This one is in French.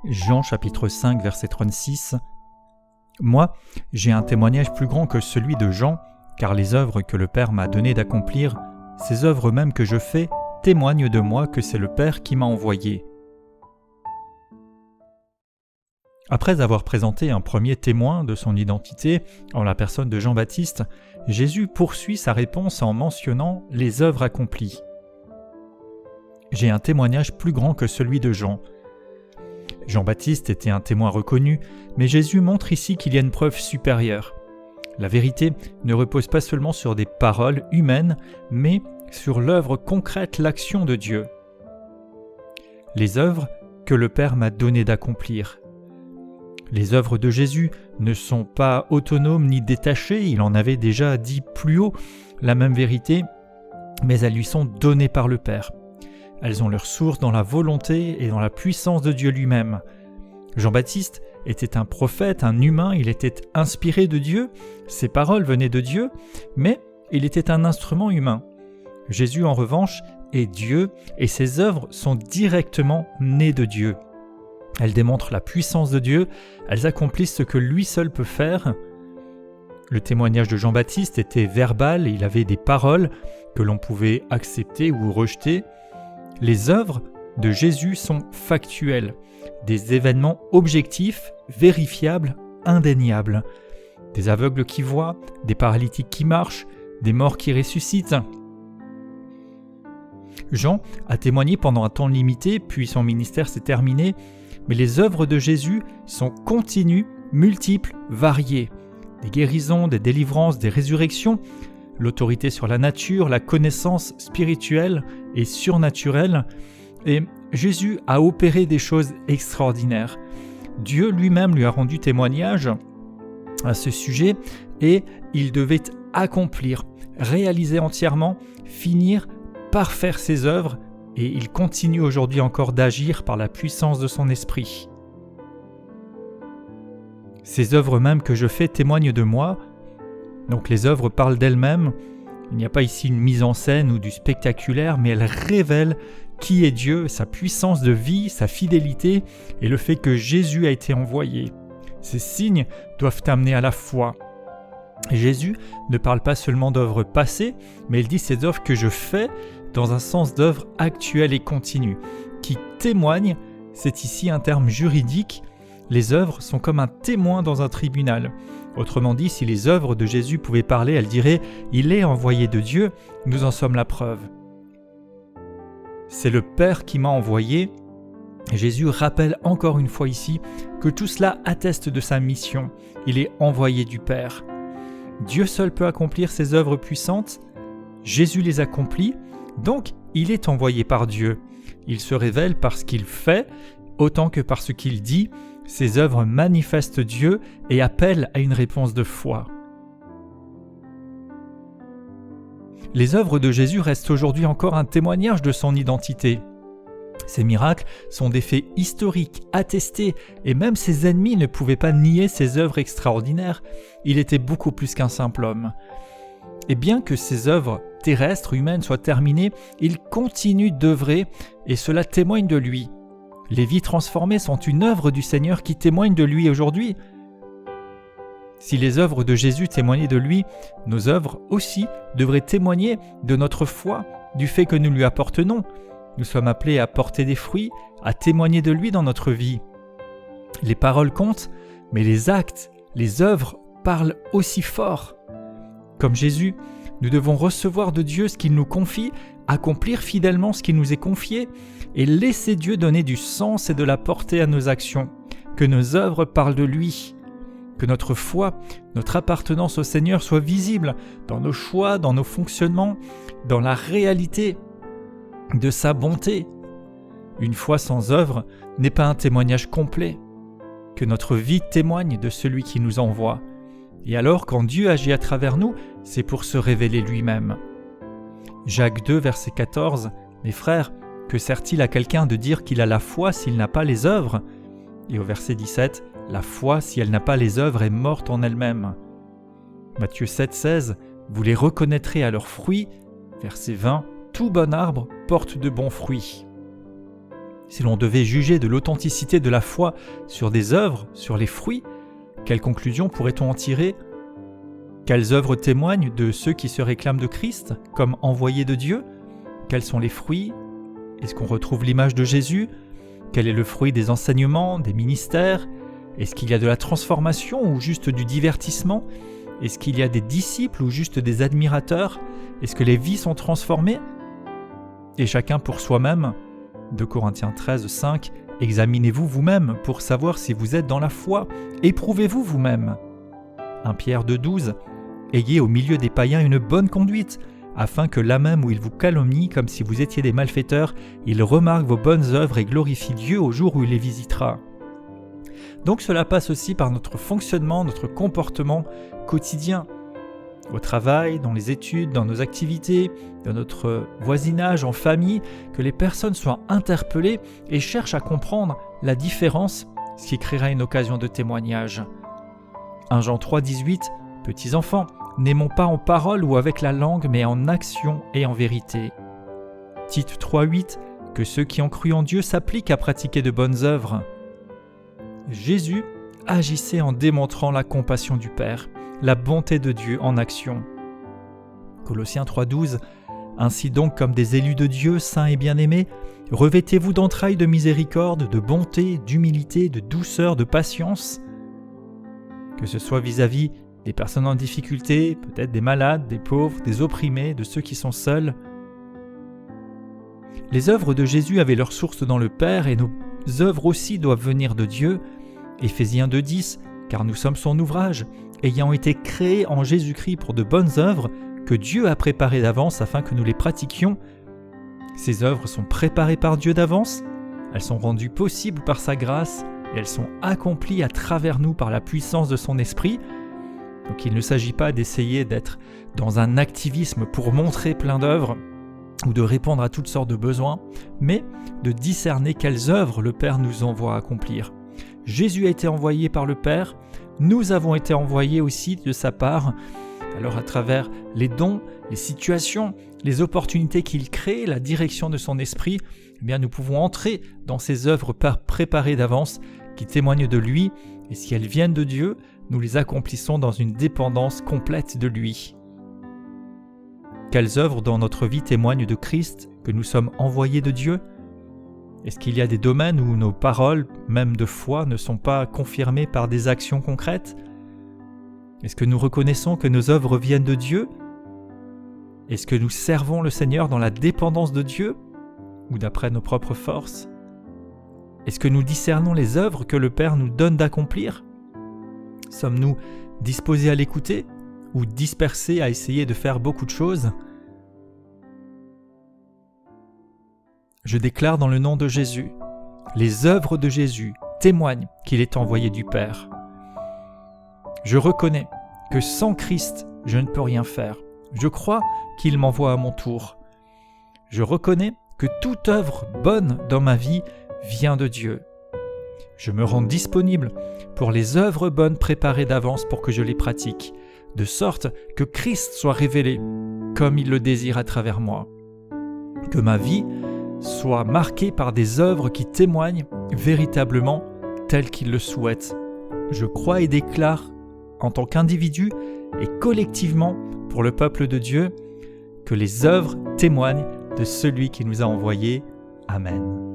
Jean chapitre 5 verset 36. Moi, j'ai un témoignage plus grand que celui de Jean, car les œuvres que le Père m'a donné d'accomplir, ces œuvres mêmes que je fais, témoignent de moi que c'est le Père qui m'a envoyé. Après avoir présenté un premier témoin de son identité en la personne de Jean-Baptiste, Jésus poursuit sa réponse en mentionnant les œuvres accomplies. J'ai un témoignage plus grand que celui de Jean. Jean-Baptiste était un témoin reconnu, mais Jésus montre ici qu'il y a une preuve supérieure. La vérité ne repose pas seulement sur des paroles humaines, mais sur l'œuvre concrète, l'action de Dieu. Les œuvres que le Père m'a donné d'accomplir. Les œuvres de Jésus ne sont pas autonomes ni détachées, il en avait déjà dit plus haut la même vérité, mais elles lui sont données par le Père. Elles ont leur source dans la volonté et dans la puissance de Dieu lui-même. Jean-Baptiste était un prophète, un humain, il était inspiré de Dieu, ses paroles venaient de Dieu, mais il était un instrument humain. Jésus, en revanche, est Dieu et ses œuvres sont directement nées de Dieu. Elles démontrent la puissance de Dieu, elles accomplissent ce que lui seul peut faire. Le témoignage de Jean-Baptiste était verbal, il avait des paroles que l'on pouvait accepter ou rejeter. Les œuvres de Jésus sont factuelles, des événements objectifs, vérifiables, indéniables. Des aveugles qui voient, des paralytiques qui marchent, des morts qui ressuscitent. Jean a témoigné pendant un temps limité, puis son ministère s'est terminé, mais les œuvres de Jésus sont continues, multiples, variées. Des guérisons, des délivrances, des résurrections, l'autorité sur la nature, la connaissance spirituelle et surnaturelle. Et Jésus a opéré des choses extraordinaires. Dieu lui-même lui a rendu témoignage à ce sujet et il devait accomplir, réaliser entièrement, finir, parfaire ses œuvres et il continue aujourd'hui encore d'agir par la puissance de son esprit. Ces œuvres mêmes que je fais témoignent de moi, donc les œuvres parlent d'elles-mêmes. Il n'y a pas ici une mise en scène ou du spectaculaire, mais elles révèlent qui est Dieu, sa puissance de vie, sa fidélité et le fait que Jésus a été envoyé. Ces signes doivent amener à la foi. Jésus ne parle pas seulement d'œuvres passées, mais il dit ces œuvres que je fais dans un sens d'œuvre actuelle et continue, qui témoignent, c'est ici un terme juridique, les œuvres sont comme un témoin dans un tribunal. Autrement dit, si les œuvres de Jésus pouvaient parler, elles diraient « Il est envoyé de Dieu, nous en sommes la preuve ». C'est le Père qui m'a envoyé. Jésus rappelle encore une fois ici que tout cela atteste de sa mission. Il est envoyé du Père. Dieu seul peut accomplir ses œuvres puissantes. Jésus les accomplit, donc il est envoyé par Dieu. Il se révèle par ce qu'il fait, autant que par ce qu'il dit. Ses œuvres manifestent Dieu et appellent à une réponse de foi. Les œuvres de Jésus restent aujourd'hui encore un témoignage de son identité. Ces miracles sont des faits historiques, attestés, et même ses ennemis ne pouvaient pas nier ses œuvres extraordinaires. Il était beaucoup plus qu'un simple homme. Et bien que ses œuvres terrestres, humaines soient terminées, il continue d'œuvrer et cela témoigne de lui. Les vies transformées sont une œuvre du Seigneur qui témoigne de lui aujourd'hui. Si les œuvres de Jésus témoignaient de lui, nos œuvres aussi devraient témoigner de notre foi, du fait que nous lui appartenons. Nous sommes appelés à porter des fruits, à témoigner de lui dans notre vie. Les paroles comptent, mais les actes, les œuvres parlent aussi fort. Comme Jésus, nous devons recevoir de Dieu ce qu'il nous confie, accomplir fidèlement ce qui nous est confié et laisser Dieu donner du sens et de la portée à nos actions, que nos œuvres parlent de lui, que notre foi, notre appartenance au Seigneur soit visible dans nos choix, dans nos fonctionnements, dans la réalité de sa bonté. Une foi sans œuvre n'est pas un témoignage complet, que notre vie témoigne de celui qui nous envoie. Et alors, quand Dieu agit à travers nous, c'est pour se révéler lui-même. Jacques 2, verset 14, « Mes frères, que sert-il à quelqu'un de dire qu'il a la foi s'il n'a pas les œuvres ?» Et au verset 17, « La foi, si elle n'a pas les œuvres, est morte en elle-même. » Matthieu 7, 16, « Vous les reconnaîtrez à leurs fruits. » Verset 20, « Tout bon arbre porte de bons fruits. » Si l'on devait juger de l'authenticité de la foi sur des œuvres, sur les fruits, quelle conclusion pourrait-on en tirer ? Quelles œuvres témoignent de ceux qui se réclament de Christ comme envoyés de Dieu ? Quels sont les fruits ? Est-ce qu'on retrouve l'image de Jésus ? Quel est le fruit des enseignements, des ministères ? Est-ce qu'il y a de la transformation ou juste du divertissement ? Est-ce qu'il y a des disciples ou juste des admirateurs ? Est-ce que les vies sont transformées ? Et chacun pour soi-même. 2 Corinthiens 13, 5. Examinez-vous vous-même pour savoir si vous êtes dans la foi. Éprouvez-vous vous-même. 1 Pierre 2, 12. Ayez au milieu des païens une bonne conduite, afin que là même où ils vous calomnient comme si vous étiez des malfaiteurs, ils remarquent vos bonnes œuvres et glorifient Dieu au jour où il les visitera. Donc cela passe aussi par notre fonctionnement, notre comportement quotidien. Au travail, dans les études, dans nos activités, dans notre voisinage, en famille, que les personnes soient interpellées et cherchent à comprendre la différence, ce qui créera une occasion de témoignage. 1 Jean 3, 18. Petits enfants, n'aimons pas en parole ou avec la langue, mais en action et en vérité. Tite 3, 8. Que ceux qui ont cru en Dieu s'appliquent à pratiquer de bonnes œuvres. Jésus agissait en démontrant la compassion du Père, la bonté de Dieu en action. Colossiens 3,12 « Ainsi donc, comme des élus de Dieu, saints et bien-aimés, revêtez-vous d'entrailles de miséricorde, de bonté, d'humilité, de douceur, de patience. » Que ce soit vis-à-vis des personnes en difficulté, peut-être des malades, des pauvres, des opprimés, de ceux qui sont seuls. Les œuvres de Jésus avaient leur source dans le Père et nos œuvres aussi doivent venir de Dieu. Éphésiens 2,10 « Car nous sommes son ouvrage, ayant été créés en Jésus-Christ pour de bonnes œuvres que Dieu a préparées d'avance afin que nous les pratiquions. » Ces œuvres sont préparées par Dieu d'avance, elles sont rendues possibles par sa grâce et elles sont accomplies à travers nous par la puissance de son esprit. Donc il ne s'agit pas d'essayer d'être dans un activisme pour montrer plein d'œuvres ou de répondre à toutes sortes de besoins, mais de discerner quelles œuvres le Père nous envoie accomplir. Jésus a été envoyé par le Père, nous avons été envoyés aussi de sa part. Alors à travers les dons, les situations, les opportunités qu'il crée, la direction de son esprit, eh bien nous pouvons entrer dans ces œuvres préparées d'avance qui témoignent de lui, et si elles viennent de Dieu, nous les accomplissons dans une dépendance complète de lui. Quelles œuvres dans notre vie témoignent de Christ, que nous sommes envoyés de Dieu ? Est-ce qu'il y a des domaines où nos paroles, même de foi, ne sont pas confirmées par des actions concrètes ? Est-ce que nous reconnaissons que nos œuvres viennent de Dieu ? Est-ce que nous servons le Seigneur dans la dépendance de Dieu ou d'après nos propres forces ? Est-ce que nous discernons les œuvres que le Père nous donne d'accomplir ? Sommes-nous disposés à l'écouter ou dispersés à essayer de faire beaucoup de choses ? Je déclare dans le nom de Jésus, les œuvres de Jésus témoignent qu'il est envoyé du Père. Je reconnais que sans Christ, je ne peux rien faire. Je crois qu'il m'envoie à mon tour. Je reconnais que toute œuvre bonne dans ma vie vient de Dieu. Je me rends disponible pour les œuvres bonnes préparées d'avance pour que je les pratique, de sorte que Christ soit révélé comme il le désire à travers moi. Que ma vie soit marquée par des œuvres qui témoignent véritablement telles qu'il le souhaite. Je crois et déclare en tant qu'individu et collectivement pour le peuple de Dieu que les œuvres témoignent de celui qui nous a envoyés. Amen.